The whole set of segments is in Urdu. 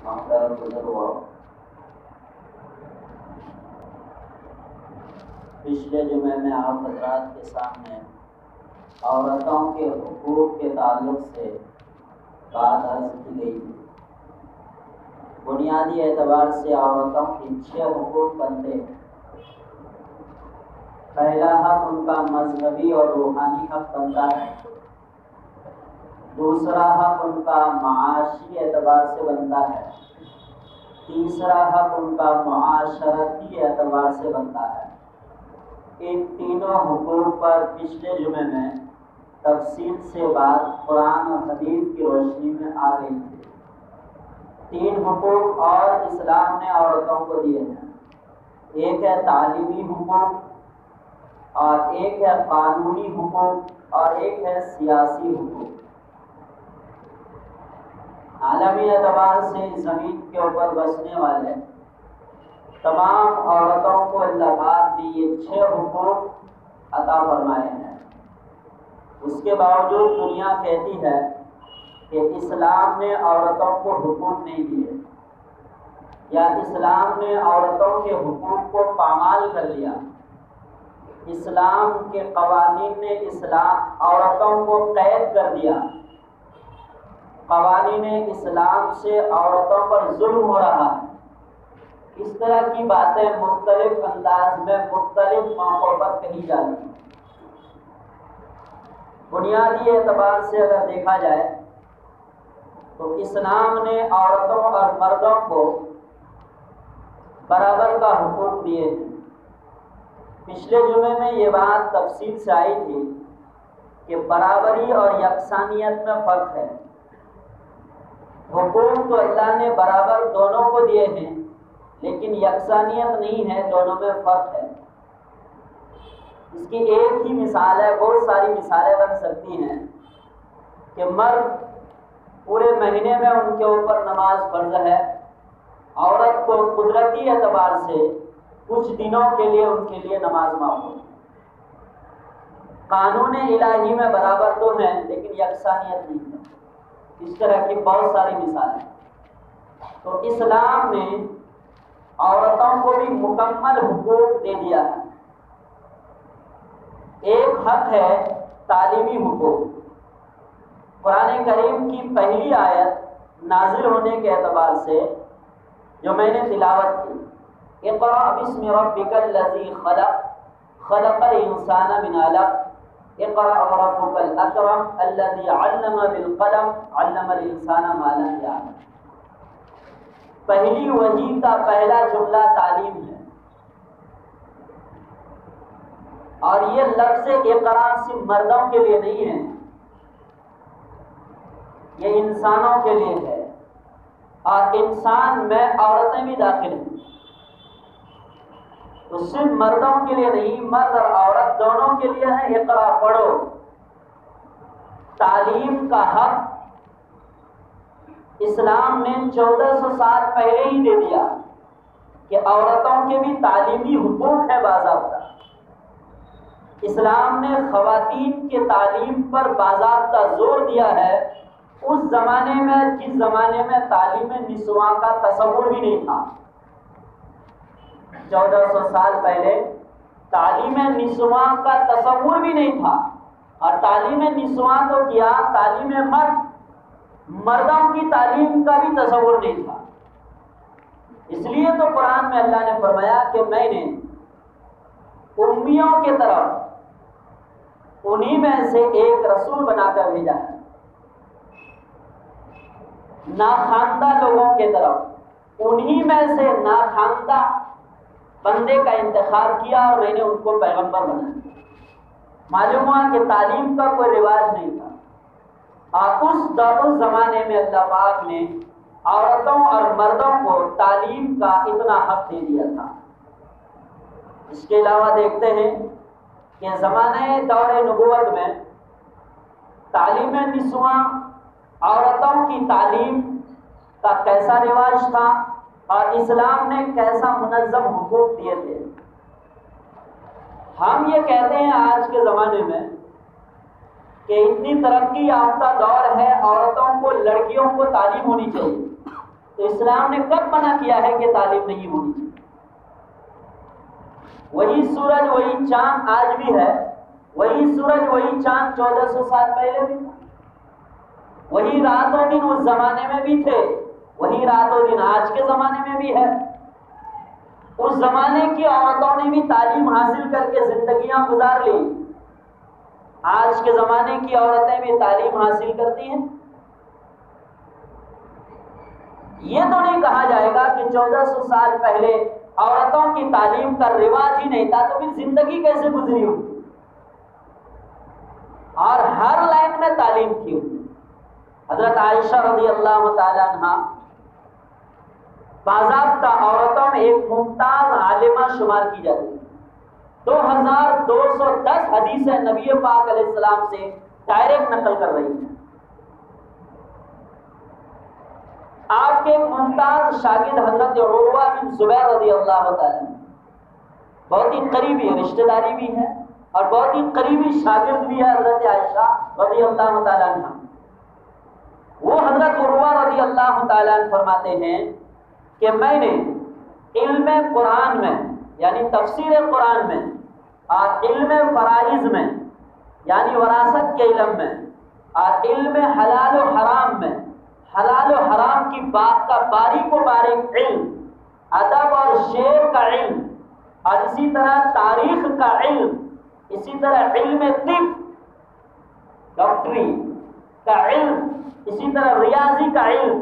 ہوا پچھلے جمعے میں آپ حضرات کے سامنے عورتوں کے حقوق کے تعلق سے بات عرض کی گئی تھی۔ بنیادی اعتبار سے عورتوں کے 6 حقوق بنتے ہیں۔ پہلا حق ان کا مذہبی اور روحانی حق بنتا ہے، دوسرا حق ان کا معاشی اعتبار سے بنتا ہے، تیسرا حق ان کا معاشرتی اعتبار سے بنتا ہے۔ ان تینوں حقوق پر پچھلے جمعے میں تفصیل سے بات قرآن اور حدیث کی روشنی میں آ گئی تھی۔ 3 حقوق اور اسلام نے عورتوں کو دیے ہیں، ایک ہے تعلیمی حقوق، اور ایک ہے قانونی حقوق، اور ایک ہے سیاسی حقوق۔ عالمی اعتبار سے زمین کے اوپر بسنے والے تمام عورتوں کو اللہ پاک نے یہ 6 حقوق عطا فرمائے ہیں۔ اس کے باوجود دنیا کہتی ہے کہ اسلام نے عورتوں کو حقوق نہیں دیے، یا اسلام نے عورتوں کے حقوق کو پامال کر لیا۔ اسلام کے قوانین نے عورتوں کو قید کر دیا۔ قوانین اسلام سے عورتوں پر ظلم ہو رہا ہے۔ اس طرح کی باتیں مختلف انداز میں مختلف موقعوں پر کہی جاتی ہیں۔ بنیادی اعتبار سے اگر دیکھا جائے تو اسلام نے عورتوں اور مردوں کو برابر کا حقوق دیے ہیں۔ پچھلے جمعے میں یہ بات تفصیل سے آئی تھی کہ برابری اور یکسانیت میں فرق ہے۔ حقوق تو اللہ نے برابر دونوں کو دیے ہیں، لیکن یکسانیت نہیں ہے، دونوں میں فرق ہے۔ اس کی ایک ہی مثال ہے، بہت ساری مثالیں بن سکتی ہیں کہ مرد پورے مہینے میں ان کے اوپر نماز فرض ہے، عورت کو قدرتی اعتبار سے کچھ دنوں کے لیے ان کے لیے نماز معاف ہے۔ قانون الہی میں برابر تو ہیں، لیکن یکسانیت نہیں ہے۔ اس طرح کی بہت ساری مثالیں۔ تو اسلام نے عورتوں کو بھی مکمل حقوق دے دیا ہے۔ ایک حق ہے تعلیمی حقوق۔ قرآن کریم کی پہلی آیت نازل ہونے کے اعتبار سے جو میں نے تلاوت کی، اقرأ باسم ربک الذی خلق خلق الانسان من علق اقرأ وربک الاکرم الذی علم بالقلم علم الانسان ما لم یعلم۔ پہلی وحی کا پہلا جملہ تعلیم ہے، اور یہ لفظ اقرا صرف مردوں کے لیے نہیں ہے، یہ انسانوں کے لیے ہے، اور انسان میں عورتیں بھی داخل ہیں۔ تو صرف مردوں کے لیے نہیں، مرد اور عورت دونوں کے لیے ہے اقرا پڑھو۔ تعلیم کا حق اسلام نے 1400 سال پہلے ہی دے دیا کہ عورتوں کے بھی تعلیمی حقوق ہے باضابطہ۔ اسلام نے خواتین کے تعلیم پر باضابطہ زور دیا ہے، اس زمانے میں جس زمانے میں تعلیم نسواں کا تصور بھی نہیں تھا۔ 1400 سال پہلے تعلیم نسواں کا تصور بھی نہیں تھا، اور تعلیم نسواں تو کیا، تعلیم مردوں کی تعلیم کا بھی تصور نہیں تھا۔ اس لیے تو قرآن میں اللہ نے فرمایا کہ میں نے امیوں کی طرف انہی میں سے ایک رسول بنا کر بھیجا ہے، ناخواندہ لوگوں کی طرف انہی میں سے ناخواندہ بندے کا انتخاب کیا، اور میں نے ان کو پیغمبر بنایا۔ معلوم ہوا کہ تعلیم کا کوئی رواج نہیں تھا، اور اس زمانے میں اللہ پاک نے عورتوں اور مردوں کو تعلیم کا اتنا حق دے دیا تھا۔ اس کے علاوہ دیکھتے ہیں کہ زمانہ دور نبوت میں تعلیم نسواں، عورتوں کی تعلیم کا کیسا رواج تھا، اور اسلام نے کیسا منظم حقوق دیے تھے۔ ہم یہ کہتے ہیں آج کے زمانے میں کہ اتنی ترقی یافتہ دور ہے، عورتوں کو، لڑکیوں کو تعلیم ہونی چاہیے۔ تو اسلام نے کب منع کیا ہے کہ تعلیم نہیں ہونی چاہیے؟ وہی سورج وہی چاند آج بھی ہے، وہی سورج وہی چاند 1400 سال پہلے بھی تھا، وہی رات و دن اس زمانے میں بھی تھے، وہی رات و دن آج کے زمانے میں بھی ہے۔ اس زمانے کی عورتوں نے بھی تعلیم حاصل کر کے زندگیاں گزار لی، آج کے زمانے کی عورتیں بھی تعلیم حاصل کرتی ہیں۔ یہ تو نہیں کہا جائے گا کہ 1400 سال پہلے عورتوں کی تعلیم کا رواج ہی نہیں تھا تو پھر زندگی کیسے گزری ہوگی؟ اور ہر لائن میں تعلیم تھی۔ حضرت عائشہ رضی اللہ تعالیٰ عنہ باضابطہ عورتوں میں ایک ممتاز عالمہ شمار کی جاتی ہے۔ 2210 حدیثیں نبی پاک علیہ السلام سے ڈائریکٹ نقل کر رہی ہیں۔ آپ کے ایک ممتاز شاگرد حضرت عروہ بن زبیر رضی اللہ تعالیٰ بہت ہی قریبی رشتہ داری بھی ہے اور بہت ہی قریبی شاگرد بھی ہے حضرت عائشہ رضی اللہ تعالیٰ عنہ۔ وہ حضرت عروہ رضی اللہ تعالیٰ عنہ فرماتے ہیں کہ میں نے علم قرآن میں یعنی تفسیر قرآن میں اور علم فرائض میں یعنی وراثت کے علم میں اور علم حلال و حرام میں حلال و حرام کی بات کا باریک و باریک علم، ادب اور شعر کا علم، اور اسی طرح تاریخ کا علم، اسی طرح علم طب ڈاکٹری کا علم، اسی طرح ریاضی کا علم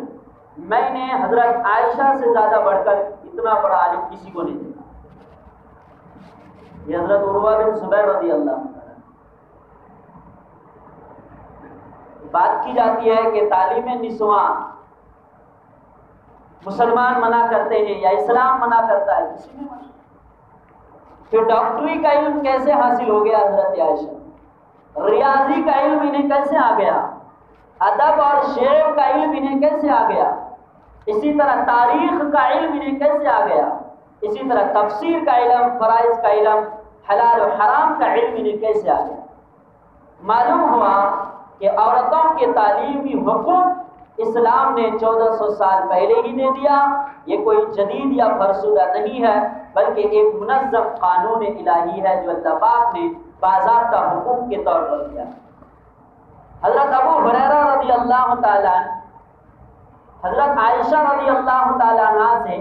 میں نے حضرت عائشہ سے زیادہ بڑھ کر اتنا بڑا عالم کسی کو نہیں دیکھا۔ یہ حضرت عروہ بن زبیر رضی اللہ عنہ۔ بات کی جاتی ہے کہ تعلیم نسواں مسلمان منع کرتے ہیں یا اسلام منع کرتا ہے، کسی نے منع۔ پھر ڈاکٹری کا علم کیسے حاصل ہو گیا حضرت عائشہ؟ ریاضی کا علم انہیں کیسے آ گیا؟ ادب اور شعر کا علم انہیں کیسے آ گیا؟ اسی طرح تاریخ کا علم انہیں کیسے آ گیا؟ اسی طرح تفسیر کا علم، فرائض کا علم، حلال و حرام کا علم انہیں کیسے آ گیا؟ معلوم ہوا کہ عورتوں کے تعلیمی حقوق اسلام نے 1400 سال پہلے ہی دے دیا۔ یہ کوئی جدید یا فرسودہ نہیں ہے بلکہ ایک منظم قانون الہی ہے جو اللہ پاک نے باضابطہ حقوق کے طور پر دیا۔ حضرت ابو ہریرہ رضی اللہ تعالیٰ حضرت عائشہ رضی اللہ تعالیٰ عنہ سے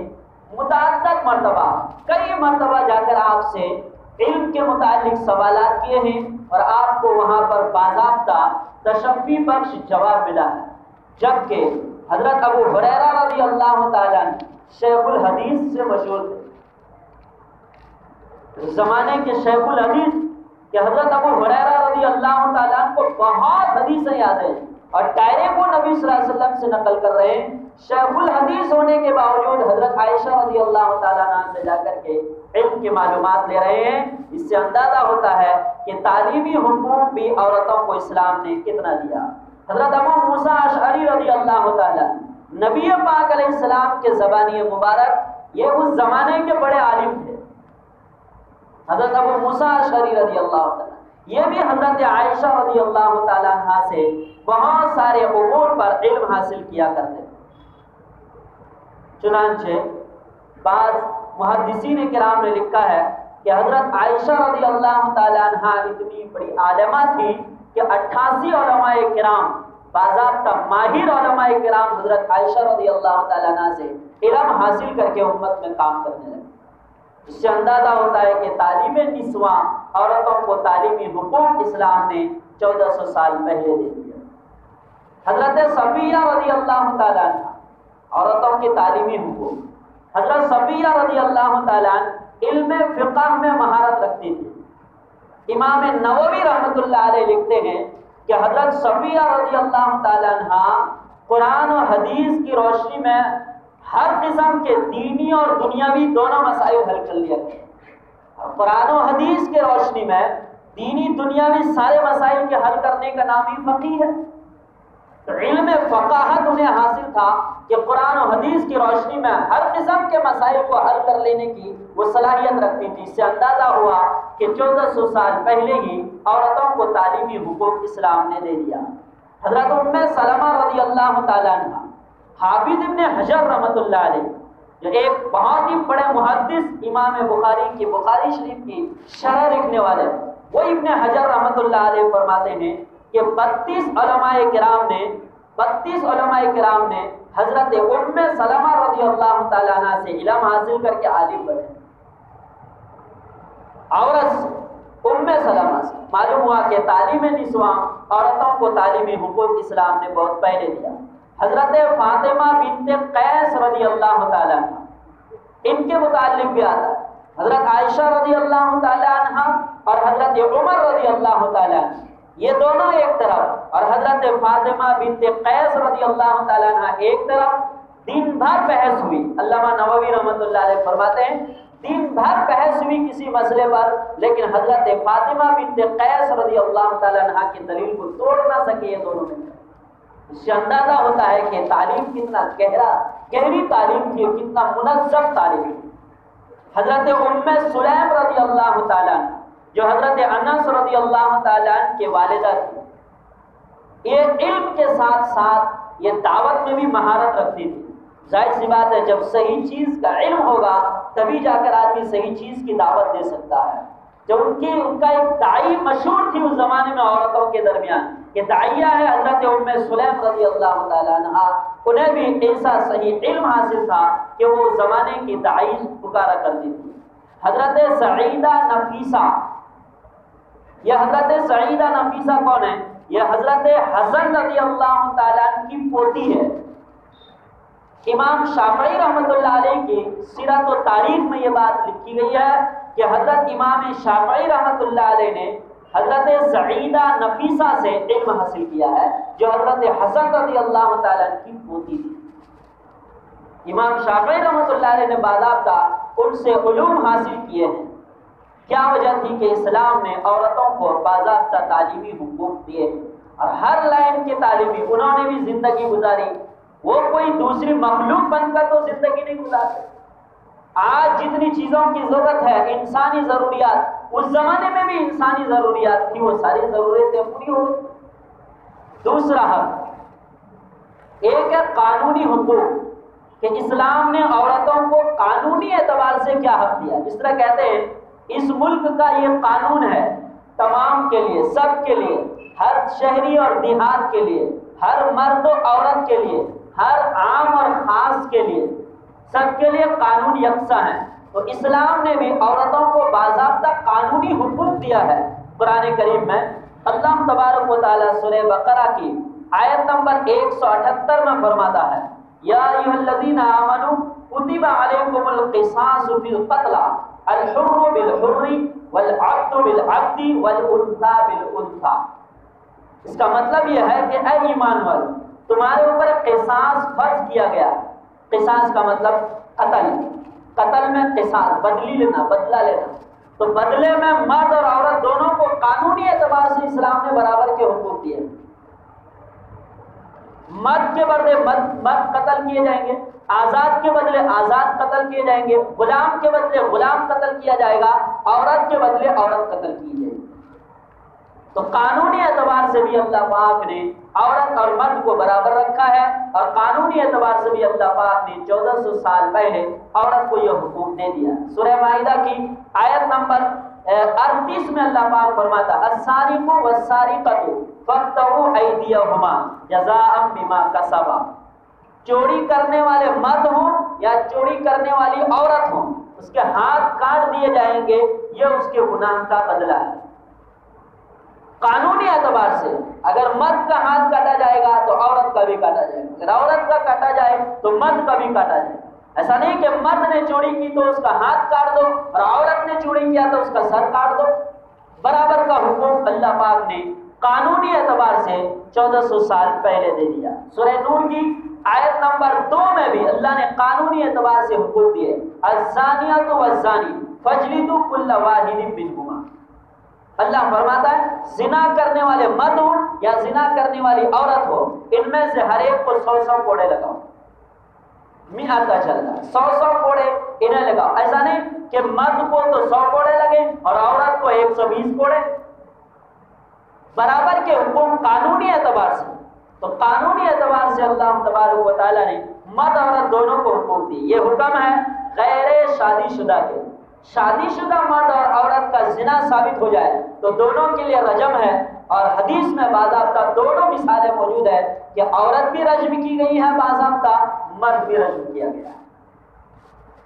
متعدد مرتبہ کئی مرتبہ جا کر آپ سے علم کے متعلق سوالات کیے ہیں اور آپ کو وہاں پر باضابطہ تشفی بخش جواب ملا ہے، جبکہ حضرت ابو ہریرہ رضی اللہ تعالیٰ شیخ الحدیث سے مشہور تھے، اس زمانے کے شیخ الحدیث کہ حضرت ابو ہریرہ رضی اللہ تعالیٰ کو بہت حدیثیں یاد ہیں اور ڈائریکٹ وہ نبی صلی اللہ علیہ وسلم سے نقل کر رہے ہیں۔ شیخ الحدیث ہونے کے باوجود حضرت عائشہ رضی اللہ تعالیٰ عنہ سے جا کر کے علم کی معلومات لے رہے ہیں۔ اس سے اندازہ ہوتا ہے کہ تعلیمی حقوق بھی عورتوں کو اسلام نے کتنا دیا۔ حضرت ابو موسیٰ اشعری رضی اللہ تعالیٰ نبی پاک علیہ السلام کے زبانی مبارک یہ اس زمانے کے بڑے عالم تھے۔ حضرت ابو موسیٰ اشعری رضی اللہ تعالیٰ یہ بھی حضرت عائشہ رضی اللہ تعالیٰ عنہ سے بہت سارے امور پر علم حاصل کیا کرتے تھے۔ چنانچہ بعض محدثین کرام نے لکھا ہے کہ حضرت عائشہ رضی اللہ تعالیٰ عنہ اتنی بڑی عالمہ تھی کہ 88 علماء کرام باضابطہ ماہر علماء کرام حضرت عائشہ رضی اللہ تعالیٰ عنہ سے علم حاصل کر کے امت میں کام کرنے لگے۔ اس سے اندازہ ہوتا ہے کہ تعلیم نسواں عورتوں کو تعلیمی حقوق اسلام نے 1400 سال پہلے دے دیا۔ حضرت صفیہ رضی اللہ تعالیٰ عنہ عورتوں کے تعلیمی حقوق۔ حضرت صفیہ رضی اللہ تعالیٰ عنہ علم فقہ میں مہارت رکھتی تھی۔ امام نووی رحمۃ اللہ علیہ لکھتے ہیں کہ حضرت صفیہ رضی اللہ تعالیٰ عنہ قرآن اور حدیث کی روشنی میں ہر قسم کے دینی اور دنیاوی دونوں مسائل حل کر لیا گیا۔ قرآن و حدیث کے روشنی میں دینی دنیاوی سارے مسائل کے حل کرنے کا نام ہی فقیہ ہے۔ تو علم فقاہت انہیں حاصل تھا کہ قرآن و حدیث کی روشنی میں ہر قسم کے مسائل کو حل کر لینے کی وہ صلاحیت رکھتی تھی۔ اس سے اندازہ ہوا کہ 1400 سال پہلے ہی عورتوں کو تعلیمی حقوق اسلام نے دے دیا۔ حضرت ام سلمہ رضی اللہ تعالیٰ عنہ حافظ ابن حجر رحمۃ اللہ علیہ جو ایک بہت ہی بڑے محدث امام بخاری کی بخاری شریف کی شرح لکھنے والے، وہ ابن حجر رحمۃ اللہ علیہ فرماتے ہیں کہ 32 علماء کرام نے حضرت ام سلمہ رضی اللہ تعالیٰ عنہ سے علم حاصل کر کے عالم بنے۔ عورت ام سلمہ سے معلوم ہوا کہ تعلیم نسواں عورتوں کو تعلیمی حقوق اسلام نے بہت پہلے دیا۔ حضرت فاطمہ بنت قیس رضی اللہ تعالیٰ عنہ، ان کے متعلق بھی آتا ہے حضرت عائشہ رضی اللہ تعالیٰ عنہ اور حضرت عمر رضی اللہ تعالیٰ عنہ، یہ دونوں ایک طرف اور حضرت فاطمہ بنت قیس رضی اللہ تعالیٰ عنہ ایک طرف۔ دن بھر بحث ہوئی، علامہ نووی رحمۃ اللہ علیہ فرماتے ہیں دن بھر بحث ہوئی کسی مسئلے پر، لیکن حضرت فاطمہ بنت قیس رضی اللہ تعالیٰ عنہ کی دلیل کو توڑ نہ سکے یہ دونوں میں۔ اس سے اندازہ ہوتا ہے کہ تعلیم کتنا گہری تعلیم تھی، کتنا منظم تعلیم تھی۔ حضرت ام سلیم رضی اللہ تعالیٰ عنہ جو حضرت انس رضی اللہ تعالیٰ عنہ کے والدہ تھی، یہ علم کے ساتھ ساتھ یہ دعوت میں بھی مہارت رکھتی تھی۔ ظاہر سی بات ہے جب صحیح چیز کا علم ہوگا تبھی جا کر آدمی صحیح چیز کی دعوت دے سکتا ہے۔ جب ان کا ایک داعی مشہور تھی اس زمانے میں عورتوں کے درمیان کہ داعیہ ہے حضرت ام سلیم رضی اللہ تعالیٰ عنہ، انہیں بھی ایسا صحیح علم حاصل تھا کہ وہ اس زمانے کی داعی پکارا کرتی تھی۔ حضرت سعیدہ نفیسہ، یہ حضرت سعیدہ نفیسہ کون ہے؟ یہ حضرت حسن رضی اللہ تعالیٰ عنہ کی پوتی ہے۔ امام شافعی رحمۃ اللہ علیہ کی سیرت و تاریخ میں یہ بات لکھی گئی ہے کہ حضرت امام شافعی رحمۃ اللہ علیہ نے حضرت سعیدہ نفیسہ سے علم حاصل کیا ہے جو حضرت حسن رضی اللہ تعالیٰ عنہ کی پوتی تھی۔ امام شافعی رحمۃ اللہ علیہ نے باضابطہ ان سے علوم حاصل کیے ہیں۔ کیا وجہ تھی کہ اسلام نے عورتوں کو باضابطہ تعلیمی حقوق دیے اور ہر لائن کے تعلیمی، انہوں نے بھی زندگی گزاری، وہ کوئی دوسری مخلوق بن کر تو زندگی نہیں گزارتے۔ آج جتنی چیزوں کی ضرورت ہے انسانی ضروریات، اس زمانے میں بھی انسانی ضروریات تھی، وہ ساری ضرورتیں پوری ہو گئی۔ دوسرا حق ایک ہے قانونی حقوق کہ اسلام نے عورتوں کو قانونی اعتبار سے کیا حق دیا۔ جس طرح کہتے ہیں اس ملک کا یہ قانون ہے تمام کے لیے، سب کے لیے، ہر شہری اور دیہات کے لیے، ہر مرد و عورت کے لیے، ہر عام اور خاص کے لیے، سب کے لیے قانون یکساں ہے۔ تو اسلام نے بھی عورتوں کو باضابطہ قانونی حقوق دیا ہے۔ قرآن کریم میں اللہ تبارک و تعالیٰ سورہ بقرہ کی آیت نمبر 178 میں فرماتا ہے یا ایھا الذین آمنوا کتب علیکم القصاص فی القتلى الحر بالحر والعبد بالعبد والانثى بالانثى۔ اس کا مطلب یہ ہے کہ اے ایمان والو، تمہارے اوپر قصاص فرض کیا گیا۔ قصاص کا مطلب قتل میں قصاص، بدلی لینا، بدلہ لینا۔ تو بدلے میں مرد اور عورت دونوں کو قانونی اعتبار سے اسلام نے برابر کے حقوق دیے۔ مرد کے بدلے مرد قتل کیے جائیں گے، آزاد کے بدلے آزاد قتل کیے جائیں گے، غلام کے بدلے غلام قتل کیا جائے گا، عورت کے بدلے عورت قتل کی جائے گی۔ تو قانونی اعتبار سے بھی اللہ پاک نے عورت اور مرد کو برابر رکھا ہے، اور قانونی اعتبار سے بھی اللہ پاک نے 1400 سال پہلے عورت کو یہ حقوق دے دیا۔ سورہ مائدہ کی آیت نمبر 38 میں اللہ پاک فرماتا السارق والسارقۃ فاقطعوا ایدیہما جزاء بما کسبا۔ چوری کرنے والے مرد ہوں یا چوری کرنے والی عورت ہوں، اس کے ہاتھ کاٹ دیے جائیں گے، یہ اس کے گناہ کا بدلہ ہے۔ قانونی اعتبار سے اگر مرد کا ہاتھ کاٹا جائے گا تو عورت کا بھی کاٹا جائے گا، اگر عورت کا کاٹا جائے تو مرد کا بھی کاٹا جائے گا۔ ایسا نہیں کہ مرد نے چوری کی تو اس کا ہاتھ کاٹ دو اور عورت نے چوری کیا تو اس کا سر کاٹ دو۔ برابر کا حکم اللہ پاک نے قانونی اعتبار سے 1400 سال پہلے دے دیا۔ سورہ نور کی آیت نمبر 2 میں بھی اللہ نے قانونی اعتبار سے حقوق دیے الزانیۃ والزانی فاجلدوا کل واحد منہما۔ اللہ فرماتا ہے زنا کرنے والے مرد ہوں یا زنا کرنے والی عورت ہو، ان میں سے ہر ایک کو 100 کوڑے لگاؤ۔ میاں کا چلتا ہے 100 کوڑے انہیں لگاؤ۔ ایسا نہیں کہ مرد کو تو 100 کوڑے لگے اور عورت کو 120 کوڑے۔ برابر کے حکم قانونی اعتبار سے تو قانونی اعتبار سے اللہ تبارک و تعالیٰ نے مرد عورت دونوں کو حقوق دی. یہ حکم ہے غیر شادی شدہ کے. شادی شدہ مرد اور عورت کا زنا ثابت ہو جائے تو دونوں کے لیے رجم ہے. اور حدیث میں باضابطہ دونوں مثالیں موجود ہے کہ عورت بھی رجم کی گئی ہے باضابطہ, مرد بھی رجم کیا گیا ہے.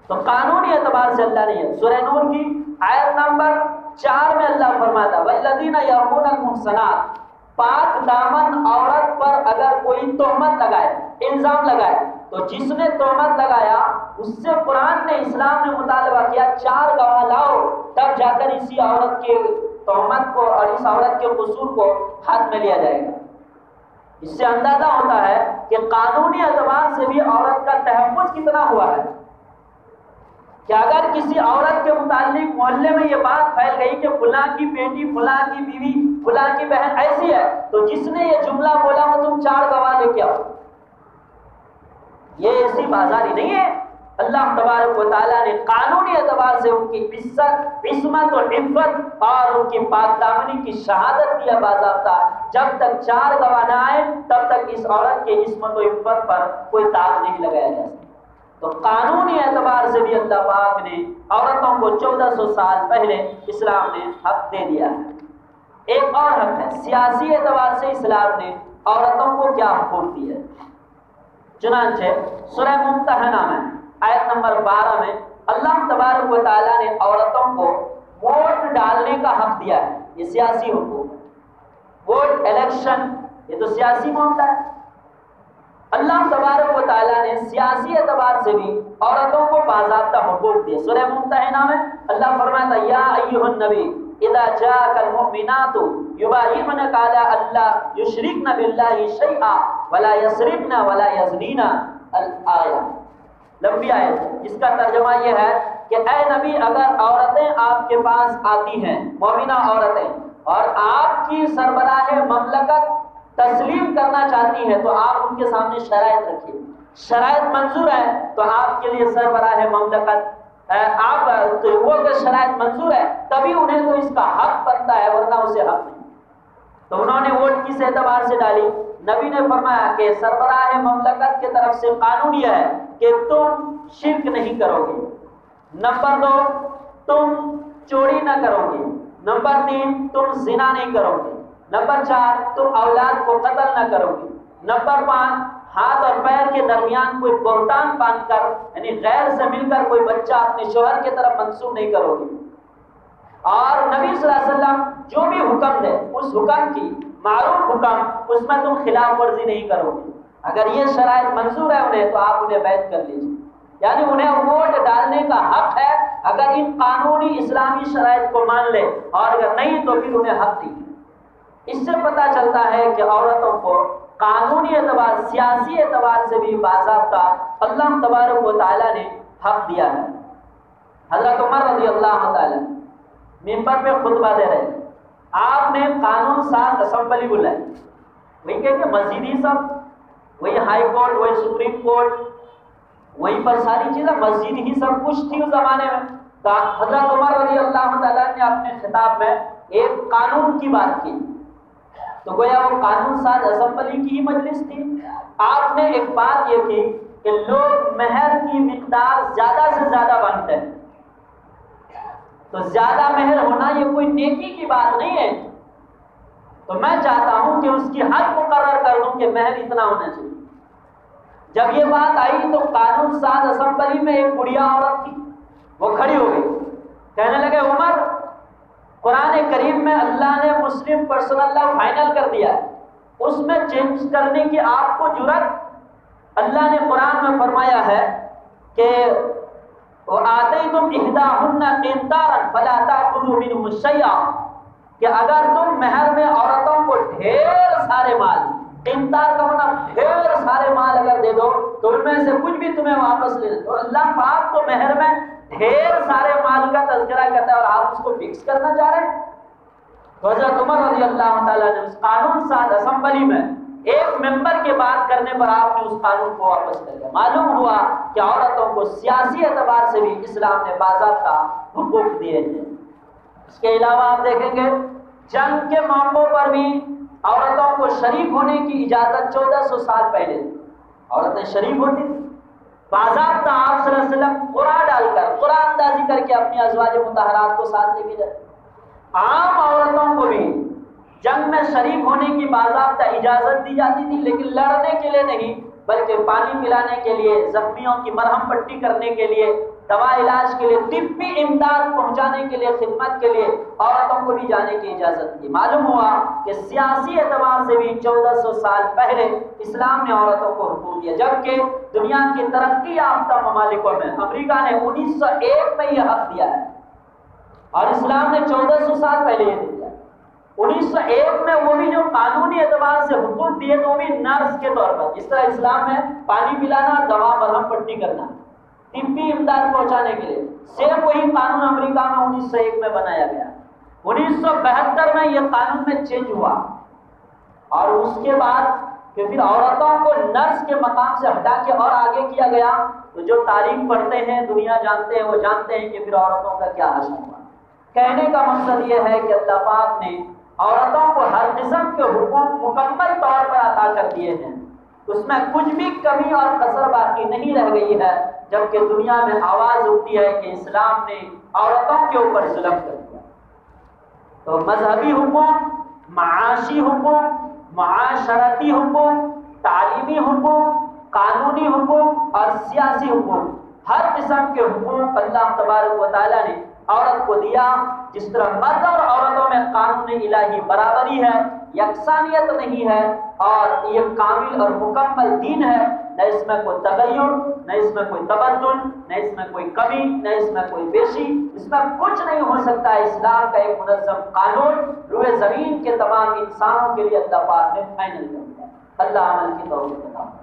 تو قانونی اعتبار سے اللہ نے سورہ نور کی آیت نمبر 4 میں اللہ فرماتا والذین یرمون المحصنات, پاک دامن عورت پر اگر کوئی تہمت لگائے, الزام لگائے, تو جس نے تہمت لگایا اس سے قرآن نے, اسلام نے مطالبہ کیا 4 گواہ لاؤ, تب جا کر اسی عورت کے تہمت کو اور اس عورت کے قصور کو ہاتھ میں لیا جائے گا. اس سے اندازہ ہوتا ہے کہ قانونی اعتبار سے بھی عورت کا تحفظ کتنا ہوا ہے کہ اگر کسی عورت کے متعلق محلے میں یہ بات پھیل گئی کہ فلاں کی بیٹی, فلاں کی بیوی, فلاں کی بہن ایسی ہے, تو جس نے یہ جملہ بولا وہ تم 4 گواہ لے کے آؤ. یہ ایسی بازاری نہیں ہے. اللہ تبارک و تعالیٰ نے قانونی اعتبار سے ان کی عزت, عصمت اور عفت اور ان کی پاک دامنی کی شہادت دیا باضابطہ. جب تک 4 گواہ نہ آئے تب تک اس عورت کے عصمت و عفت پر کوئی داغ نہیں لگایا جا سکتا. تو قانونی اعتبار سے بھی اللہ پاک نے عورتوں کو 1400 سال پہلے اسلام نے حق دے دیا ہے. ایک اور حق ہے سیاسی اعتبار سے اسلام نے عورتوں کو کیا حقوق دی ہے. چنانچہ سورہ ممتحنہ میں آیت نمبر 12 میں اللہ تبارک و تعالیٰ نے عورتوں کو ووٹ ڈالنے کا حق دیا ہے. یہ سیاسی حقوق, ووٹ, الیکشن, یہ تو سیاسی معاملہ ہے. اللہ تبارک و تعالیٰ نے سیاسی اعتبار سے بھی عورتوں کو باضابطہ حقوق دیے. سورہ ممتحنہ میں اللہ فرماتا یا ایھا النبی اذا جاءک المؤمنات یبایعنک علی الا یشرکن باللہ شیئا ولا یسرقن ولا یزنین. الآیہ لمبی آیت ہے جس کا ترجمہ یہ ہے کہ اے نبی اگر عورتیں آپ کے پاس آتی ہیں, مومنہ عورتیں, اور آپ کی سربراہ مملکت تسلیم کرنا چاہتی ہیں تو آپ ان کے سامنے شرائط رکھیے. شرائط منظور ہے تو آپ کے لیے سربراہ مملکت آپ وہ اگر شرائط منظور ہے تبھی انہیں تو اس کا حق بنتا ہے, ورنہ اسے حق نہیں. تو انہوں نے ووٹ کس اعتبار سے ڈالی؟ نبی نے فرمایا کہ سربراہ مملکت کی طرف سے قانون یہ ہے کہ تم شرک نہیں کرو گے. نمبر 2 تم چوری نہ کرو گے. نمبر 3 تم زنا نہیں کرو گے. نمبر 4 تم اولاد کو قتل نہ کرو گے. نمبر 5 ہاتھ اور پیر کے درمیان کوئی بہتان باندھ کر یعنی غیر سے مل کر کوئی بچہ اپنے شوہر کی طرف منسوب نہیں کرو گے. اور نبی صلی اللہ علیہ وسلم جو بھی حکم دے اس حکم کی معروف حکم, اس میں تم خلاف ورزی نہیں کرو گے. اگر یہ شرائط منظور ہے انہیں تو آپ انہیں بیعت کر لیجیے. یعنی انہیں ووٹ ڈالنے کا حق ہے اگر ان قانونی اسلامی شرائط کو مان لے, اور اگر نہیں تو پھر انہیں حق نہیں. اس سے پتہ چلتا ہے کہ عورتوں کو قانونی اعتبار, سیاسی اعتبار سے بھی باضابطہ اللہ تبارک و تعالیٰ نے حق دیا ہے. حضرت عمر رضی اللہ تعالیٰ ممبر پہ خطبہ دے رہے تھے, آپ نے قانون ساز اسمبلی بلائی. وہی کہ مسجد ہی سب, وہی ہائی کورٹ, وہی سپریم کورٹ, وہیں پر ساری چیزیں, مسجد ہی سب کچھ تھی اس زمانے میں. حضرت عمر رضی اللہ تعالیٰ نے اپنے خطاب میں ایک قانون کی بات کی, تو گویا وہ قانون ساز اسمبلی کی ہی مجلس تھی. آپ نے ایک بات یہ کی کہ لوگ مہر کی مقدار زیادہ سے زیادہ بانٹتے ہیں, تو زیادہ مہر ہونا یہ کوئی نیکی کی بات نہیں ہے. تو میں چاہتا ہوں کہ اس کی حد مقرر کر دوں کہ مہر اتنا ہونا چاہیے. جب یہ بات آئی تو قانون ساز اسمبلی میں ایک بڑھیا عورت تھی, وہ کھڑی ہو گئی, کہنے لگے عمر قرآن کریم میں اللہ نے مسلم پرسنل لا فائنل کر دیا ہے, اس میں چینج کرنے کی آپ کو جرأت؟ اللہ نے قرآن میں فرمایا ہے کہ وَآتَيْتُمْ إِحْدَاهُنَّ قِنطَارًا فَلَا تَأْخُذُوا مِنْهُ شَيْئًا, کہ اگر تم مہر میں عورتوں کو ڈھیر سارے مال, قنطار کا مطلب ڈھیر سارے مال اگر دے دو تو ان میں سے کچھ بھی تمہیں واپس لے دو. اللہ پاک تو مہر میں ڈھیر سارے مال کا تذکرہ کرتا ہے اور آپ اس کو فکس کرنا چاہ رہے ہیں. تو حضرت عمر رضی اللہ تعالیٰ نے اس قانون ساز اسمبلی میں ایک ممبر کے بات کرنے پر آپ نے اس قانون کو واپس کر دیا. معلوم ہوا کہ عورتوں کو سیاسی اعتبار سے بھی اسلام نے باضابطہ حقوق دیے ہیں. اس کے علاوہ آپ دیکھیں گے جنگ کے موقعوں پر بھی عورتوں کو شریک ہونے کی اجازت 1400 سال پہلے تھی، عورتیں شریک ہوتی تھیں باضابطہ۔ آپ صلی اللہ علیہ وسلم قرآن ڈال کر، قرآن اندازی کر کے اپنی ازواج مطہرات کو ساتھ لے کے جاتے۔ عام عورتوں کو بھی جنگ میں شریک ہونے کی باضابطہ اجازت دی جاتی تھی، لیکن لڑنے کے لیے نہیں، بلکہ پانی پلانے کے لیے، زخمیوں کی مرہم پٹی کرنے کے لیے، دوا علاج کے لیے، طبی امداد پہنچانے کے لیے، خدمت کے لیے عورتوں کو بھی جانے کی اجازت دی۔ معلوم ہوا کہ سیاسی اعتبار سے بھی 1400 سال پہلے اسلام نے عورتوں کو حقوق دیا، جبکہ دنیا کی ترقی یافتہ ممالکوں میں امریکہ نے 1901 میں یہ حق دیا ہے اور اسلام نے 1400 سال پہلے یہ دیا۔ 1901 میں وہ بھی جو قانونی اعتبار سے حقوق دیے تو وہ بھی نرس کے طور پر، جس طرح اسلام میں پانی پلانا، دوا مرہم پٹی کرنا، طبی امداد پہنچانے کے لیے، سیم وہی قانون امریکہ میں 1901 میں بنایا گیا۔ 1972 میں یہ قانون میں چینج ہوا اور اس کے بعد کہ پھر عورتوں کو نرس کے مقام سے ہٹا کے اور آگے کیا گیا۔ تو جو تاریخ پڑھتے ہیں، دنیا جانتے ہیں، وہ جانتے ہیں کہ پھر عورتوں کا کیا حشر ہوا۔ کہنے کا مقصد یہ ہے کہ اللہ پاک نے عورتوں کو ہر قسم کے حقوق مکمل طور پر عطا کر دیے ہیں، اس میں کچھ بھی کمی اور کسر باقی نہیں رہ گئی ہے، جبکہ دنیا میں آواز اٹھتی ہے کہ اسلام نے عورتوں کے اوپر ظلم کر دیا۔ تو مذہبی حقوق، معاشی حقوق، معاشرتی حقوق، تعلیمی حقوق، قانونی حقوق اور سیاسی حقوق، ہر قسم کے حقوق اللہ تبارک و تعالیٰ نے عورت کو دیا۔ جس طرح مرد اور عورتوں میں قانون الہی برابری ہے، یکسانیت نہیں ہے، اور یہ کامل اور مکمل دین ہے، نہ اس میں کوئی تغیر، نہ اس میں کوئی تبدل، نہ اس میں کوئی کمی، نہ اس میں کوئی بیشی، اس میں کچھ نہیں ہو سکتا۔ اسلام کا ایک منظم قانون روئے زمین کے تمام انسانوں کے لیے اللہ پاک نے فائنل کر دیا۔ اللہ عمل کی توفیق عطا فرمائے۔